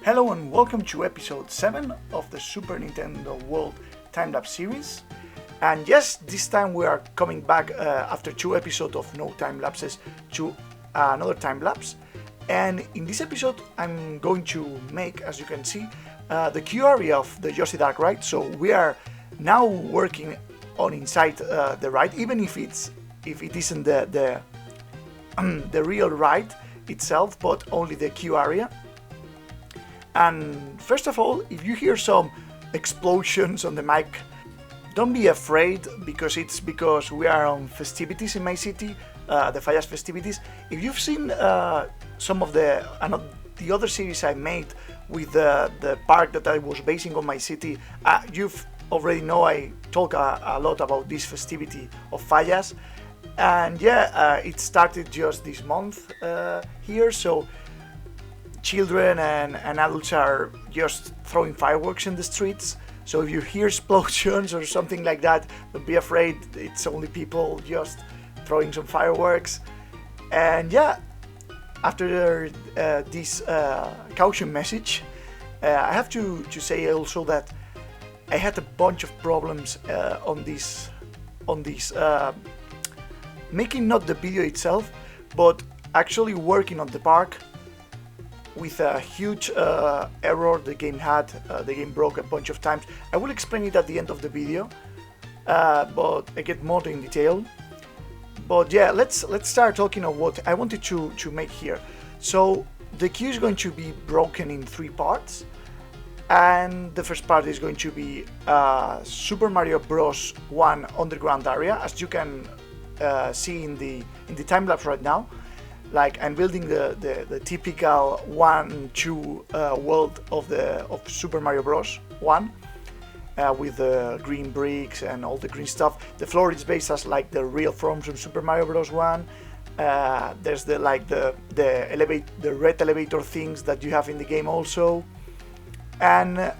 Hello and welcome to episode 7 of the Super Nintendo World Time-Lapse series. And yes, this time we are coming back after 2 episodes of no time-lapses to another time-lapse. And in this episode I'm going to make, as you can see, the queue area of the Yoshi Darkride. So we are now working on inside the ride, even if it isn't the real ride itself, but only the queue area. And first of all, if you hear some explosions on the mic, don't be afraid, because we are on festivities in my city, the Fallas festivities. If you've seen some of the other series I made with the park that I was basing on my city, you've already know I talk a lot about this festivity of Fallas. And yeah, it started just this month here, so children and adults are just throwing fireworks in the streets. So if you hear explosions or something like that, don't be afraid, it's only people just throwing some fireworks. And yeah, after this caution message, I have to say also that I had a bunch of problems on this making not the video itself, but actually working on the park, with a huge error the game had. The game broke a bunch of times. I will explain it at the end of the video, but I get more in detail. But yeah, let's start talking of what I wanted to make here. So the queue is going to be broken in 3 parts, and the first part is going to be Super Mario Bros. 1 underground area, as you can see in the time lapse right now. Like, I'm building the typical 1-2 world of Super Mario Bros. 1 with the green bricks and all the green stuff. The floor is based as like the real forms from Super Mario Bros. 1. There's the red elevator things that you have in the game also. And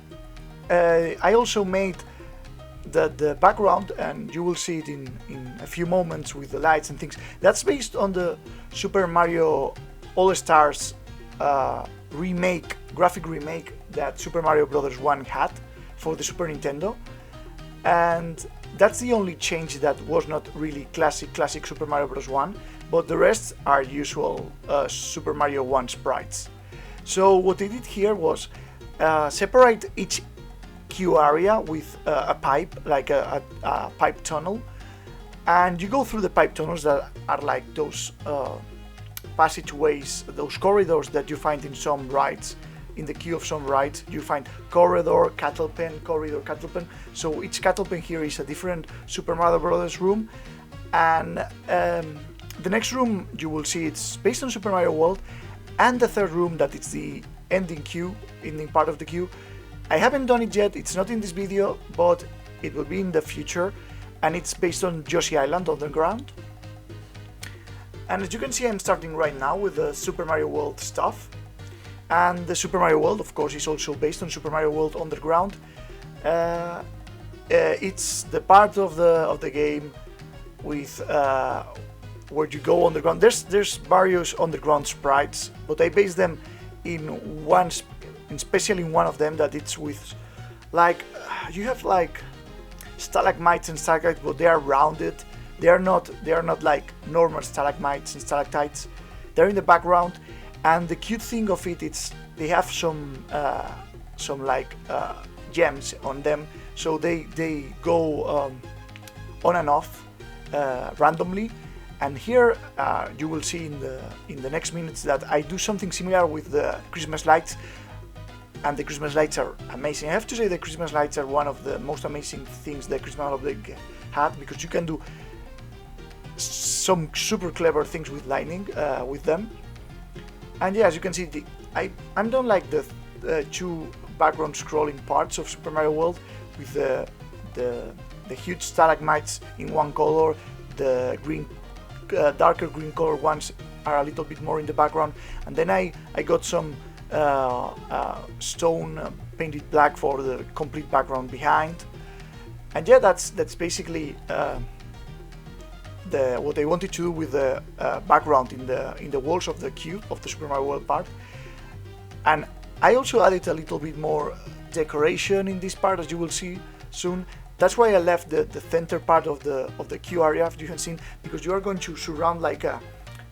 I also made the background, and you will see it in a few moments with the lights and things. That's based on the Super Mario All-Stars graphic remake that Super Mario Bros. 1 had for the Super Nintendo. And that's the only change that was not really classic Super Mario Bros. 1, but the rest are usual Super Mario 1 sprites. So what I did here was separate each queue area with a pipe, like a pipe tunnel, and you go through the pipe tunnels that are like those passageways, those corridors that you find in some rides. In the queue of some rides you find corridor, cattle pen. So each cattle pen here is a different Super Mario Bros. Room. And the next room you will see, it's based on Super Mario World. And the third room, that it's the ending part of the queue, I haven't done it yet, it's not in this video, but it will be in the future, and it's based on Yoshi Island Underground. And as you can see, I'm starting right now with the Super Mario World stuff. And the Super Mario World, of course, is also based on Super Mario World Underground. It's the part of the game with where you go underground. There's various underground sprites, but I based them especially in one of them, that it's with like you have like stalagmites and stalactites, but they are rounded. They are not like normal stalagmites and stalactites. They're in the background, and the cute thing of it's they have some like gems on them, so they go on and off randomly. And here you will see in the next minutes that I do something similar with the Christmas lights. And the Christmas lights are amazing. I have to say the Christmas lights are one of the most amazing things the Christmas holiday had, because you can do some super clever things with lightning with them. And yeah, as you can see, I'm done like the 2 background scrolling parts of Super Mario World with the huge stalagmites in one color. The green, darker green color ones are a little bit more in the background, and then I got some stone painted black for the complete background behind. And yeah, that's basically what I wanted to do with the background in the walls of the cube of the Super Mario World part. And I also added a little bit more decoration in this part, as you will see soon. That's why I left the center part of the queue area, as you have seen, because you are going to surround like a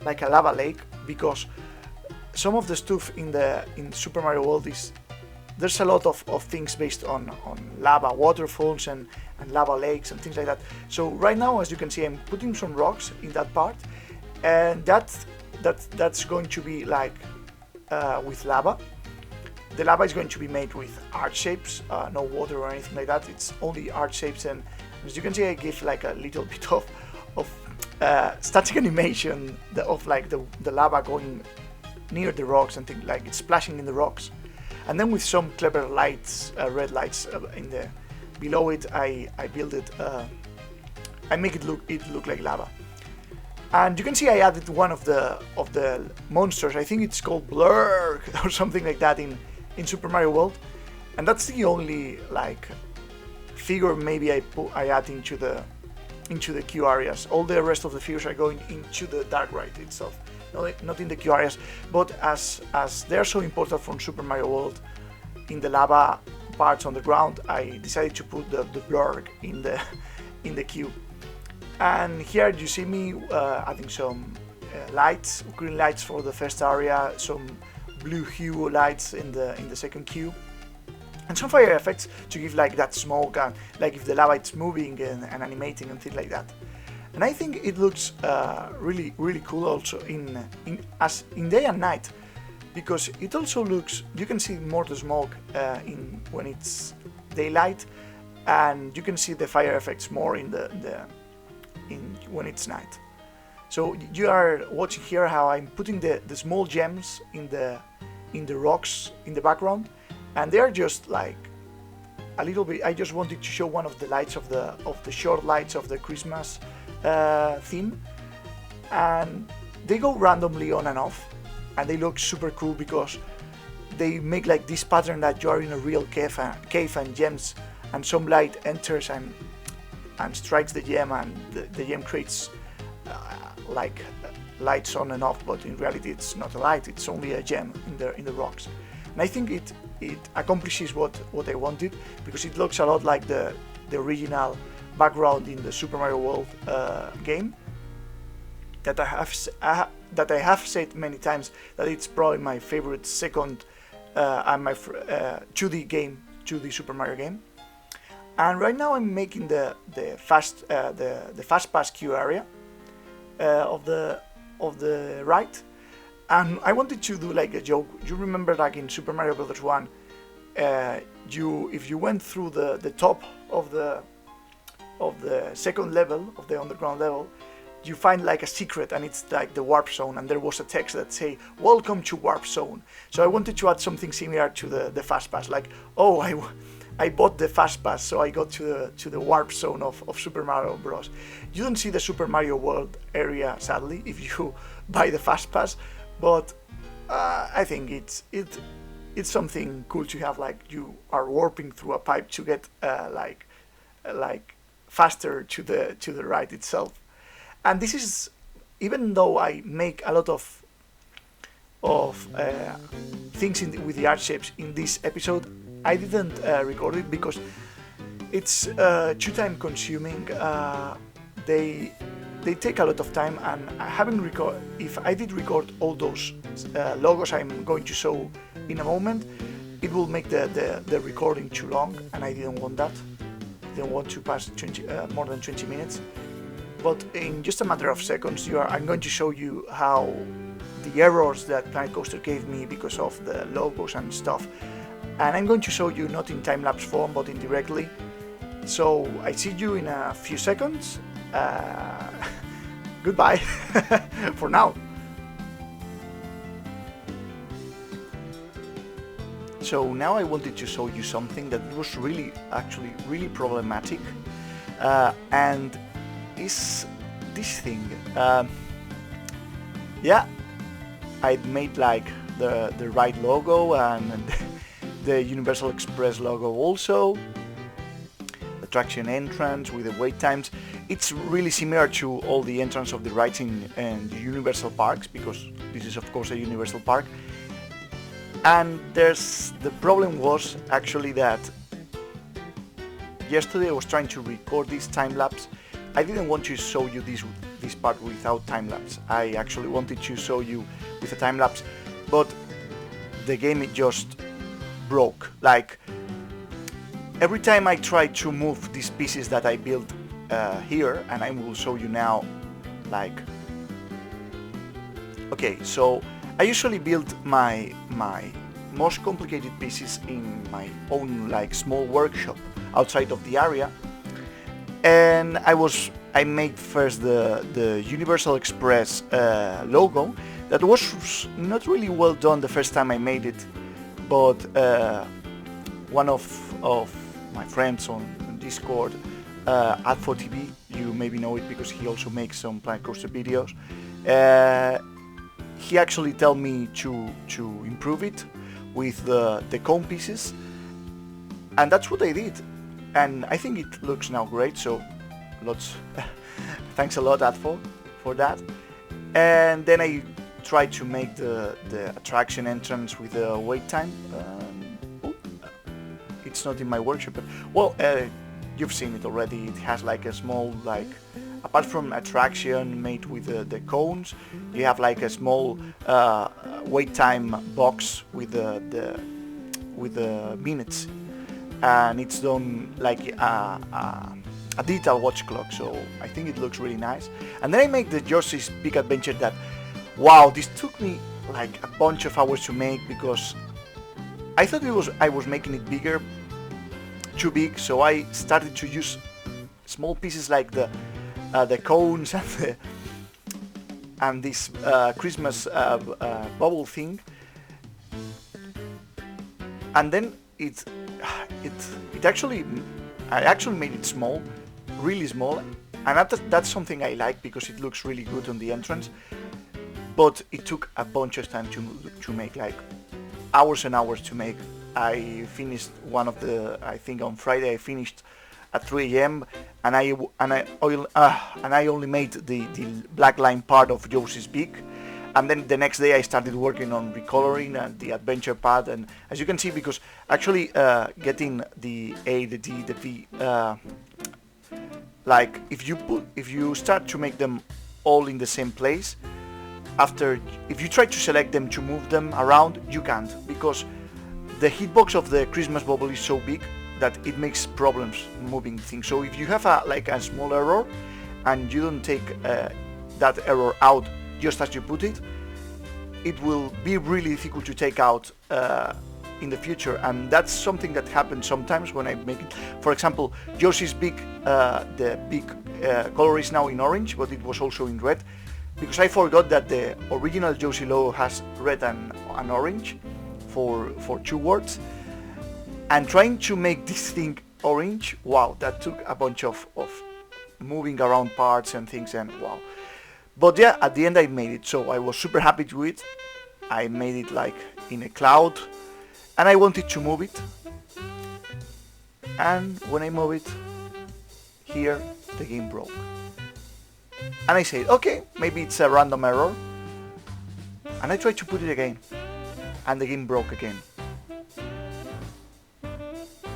lava lake, because some of the stuff in Super Mario World is there's a lot of things based on lava waterfalls and lava lakes and things like that. So right now, as you can see, I'm putting some rocks in that part, and that's going to be like with lava. The lava is going to be made with arch shapes, no water or anything like that. It's only arch shapes, and as you can see, I give like a little bit of static animation of like the lava going near the rocks and things, like it's splashing in the rocks. And then with some clever lights, red lights below it, I build it. I make it look like lava. And you can see I added one of the monsters. I think it's called Blur or something like that in Super Mario World, and that's the only like figure maybe I add into the queue areas. All the rest of the figures are going into the Darkride itself, not in the queue areas. But as they're so important from Super Mario World, in the lava parts on the ground, I decided to put the Blur in the queue. And here you see me adding some lights, green lights for the first area, some blue hue lights in the second queue, and some fire effects to give like that smoke and like if the lava is moving and animating and things like that. And I think it looks really cool also in day and night, because it also looks, you can see more the smoke when it's daylight, and you can see the fire effects more when it's night. So you are watching here how I'm putting the small gems in the rocks in the background, and they are just like a little bit. I just wanted to show one of the lights of the short lights of the Christmas theme, and they go randomly on and off, and they look super cool because they make like this pattern that you are in a real cave and gems, and some light enters and strikes the gem, and the gem creates like lights on and off, but in reality it's not a light, it's only a gem in the rocks. And I think it accomplishes what I wanted, because it looks a lot like the original background in the Super Mario World game that I have said many times that it's probably my favorite second and my 2D Super Mario game. And right now I'm making the fast pass queue area of the right, and I wanted to do like a joke. You remember like in Super Mario Bros. 1, if you went through the top of the second level of the underground level, you find like a secret, and it's like the warp zone, and there was a text that say "Welcome to Warp Zone." So I wanted to add something similar to the fast pass, like, oh, I bought the fast pass, so I got to the warp zone of Super Mario Bros. You don't see the Super Mario World area, sadly, if you buy the fast pass, but I think it's something cool to have, like you are warping through a pipe to get like faster to the ride itself. And this is, even though I make a lot of things with the art shapes in this episode, I didn't record it because it's too time consuming. They take a lot of time, and I haven't if I did record all those logos I'm going to show in a moment, it will make the recording too long, and I didn't want that. I didn't want to pass more than 20 minutes. But in just a matter of seconds, I'm going to show you how the errors that Planet Coaster gave me because of the logos and stuff. And I'm going to show you not in time-lapse form, but indirectly. So I see you in a few seconds. Goodbye for now. So now I wanted to show you something that was really problematic, and is this thing. Yeah, I made like the right logo and the Universal Express logo also. Attraction entrance with the wait times. It's really similar to all the entrance of the rides in the Universal parks, because this is of course a Universal park. And the problem was actually that yesterday I was trying to record this time lapse. I didn't want to show you this part without time lapse. I actually wanted to show you with a time lapse, but the game, it just broke. Like, every time I try to move these pieces that I built here, and I will show you now, like, okay, so I usually build my most complicated pieces in my own, like, small workshop outside of the area. And I made first the Universal Express logo. That was not really well done the first time I made it, but one of my friends on Discord, Ad4TV, you maybe know it because he also makes some Planet Coaster videos. He actually told me to improve it with the cone pieces, and that's what I did. And I think it looks now great, so thanks a lot, Adfo, for that. And then I tried to make the attraction entrance with the wait time. It's not in my workshop, but well, you've seen it already. It has like a small, like, apart from attraction made with the cones, you have like a small wait time box with the minutes. And it's done like a digital watch clock, so I think it looks really nice. And then I make the Yoshi's Big Adventure that, wow, this took me like a bunch of hours to make because I thought I was making it bigger, too big, so I started to use small pieces like the cones and this Christmas bubble thing, and then I actually made it small, really small, and that's something I like because it looks really good on the entrance. But it took a bunch of time to make, like hours and hours to make. I finished I think on Friday I finished at 3 AM, and I only made the black line part of Yoshi's Big. And then the next day I started working on recoloring and the adventure part, and as you can see, because actually getting the A, the D, the V, like if you start to make them all in the same place, if you try to select them to move them around, you can't, because the hitbox of the Christmas bubble is so big that it makes problems moving things. So if you have a small error and you don't take that error out just as you put it, it will be really difficult to take out in the future, and that's something that happens sometimes when I make it. For example, Yoshi's Big, the big color is now in orange, but it was also in red, because I forgot that the original Yoshi logo has red and orange for 2 words, and trying to make this thing orange, wow, that took a bunch of moving around parts and things, and wow. But yeah, at the end I made it, so I was super happy to it. I made it like in a cloud, and I wanted to move it. And when I move it, here the game broke. And I said, okay, maybe it's a random error. And I tried to put it again, and the game broke again.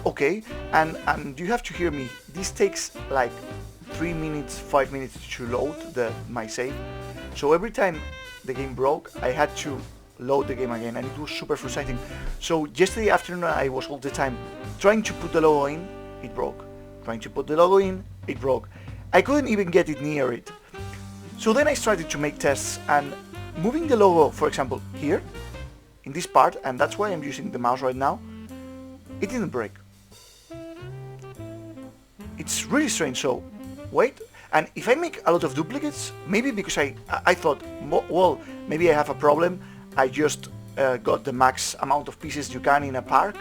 Okay, and you have to hear me. This takes like 3 minutes, 5 minutes to load my save. So every time the game broke, I had to load the game again, and it was super frustrating. So yesterday afternoon I was all the time trying to put the logo in, it broke. Trying to put the logo in, it broke. I couldn't even get it near it. So then I started to make tests, and moving the logo, for example, here, in this part, and that's why I'm using the mouse right now, it didn't break. It's really strange. So wait, and if I make a lot of duplicates, maybe because I thought, well, maybe I have a problem. I just got the max amount of pieces you can in a park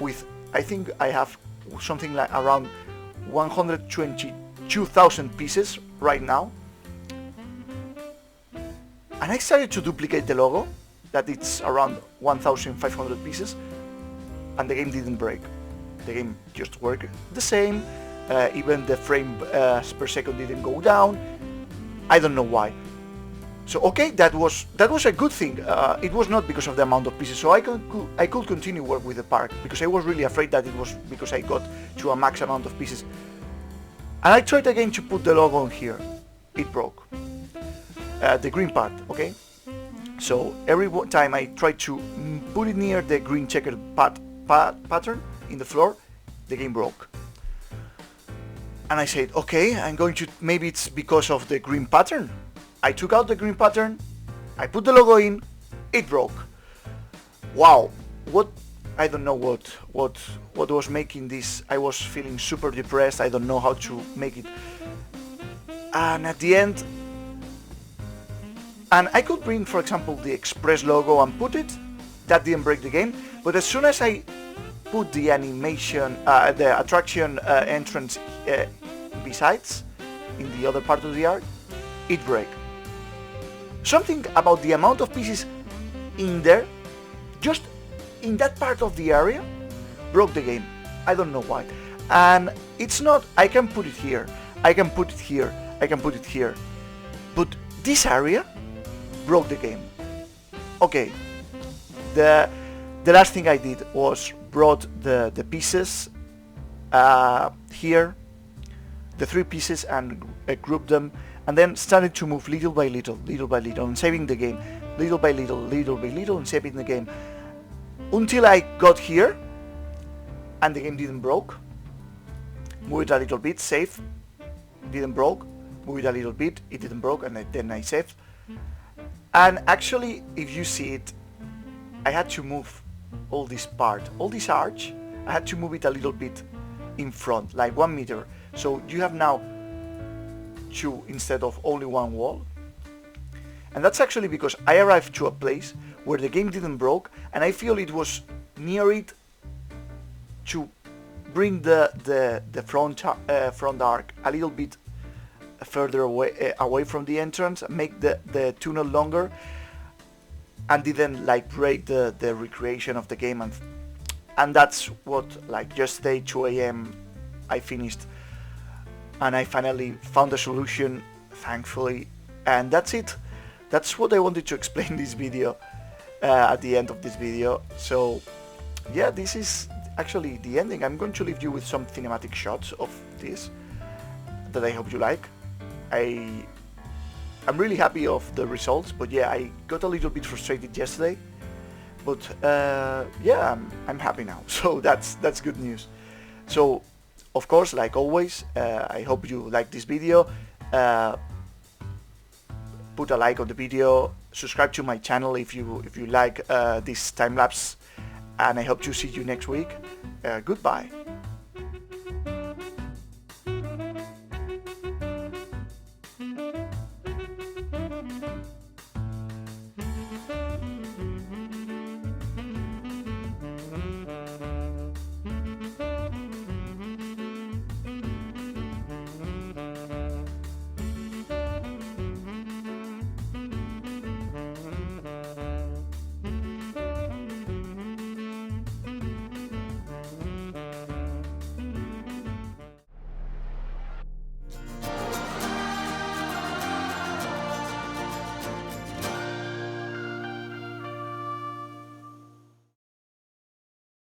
with, I think I have something like around 122,000 pieces right now. And I started to duplicate the logo, that it's around 1,500 pieces, and the game didn't break. The game just worked the same. Even the frame per second didn't go down. I don't know why. So okay, that was a good thing. It was not because of the amount of pieces, so I could continue work with the park, because I was really afraid that it was because I got to a max amount of pieces. And I tried again to put the logo on here. It broke. The green part, okay? So every time I tried to put it near the green checkered pattern in the floor, the game broke. And I said, okay, I'm going to, maybe it's because of the green pattern. I took out the green pattern, I put the logo in, it broke. Wow, I don't know what was making this. I was feeling super depressed. I don't know how to make it. And at the end, and I could bring, for example, the Express logo and put it. That didn't break the game. But as soon as I put the animation, the attraction entrance besides, in the other part of the art, it broke. Something about the amount of pieces in there, just in that part of the area, broke the game. I don't know why. And it's not, I can put it here, I can put it here, I can put it here. But this area broke the game. Okay. The last thing I did was brought the pieces here, the 3 pieces, and grouped them, and then started to move little by little, and saving the game, little by little, and saving the game, until I got here, and the game didn't broke. Move it a little bit, save, didn't broke, move it a little bit, it didn't broke, and then I saved. And actually, if you see it, I had to move all this part, all this arch, I had to move it a little bit in front, like 1 meter. So you have now 2 instead of only 1 wall. And that's actually because I arrived to a place where the game didn't broke, and I feel it was near it to bring the front arc a little bit further away from the entrance, make the tunnel longer, and didn't like break the recreation of the game. And that's what, like, yesterday 2 a.m. I finished, and I finally found a solution, thankfully. And that's it. That's what I wanted to explain in this video, at the end of this video. So yeah, this is actually the ending. I'm going to leave you with some cinematic shots of this that I hope you like. I'm really happy of the results, but yeah, I got a little bit frustrated yesterday, but yeah, I'm happy now, so that's good news. So of course, like always, I hope you like this video. Put a like on the video, subscribe to my channel if you like this time lapse, and I hope to see you next week. Goodbye.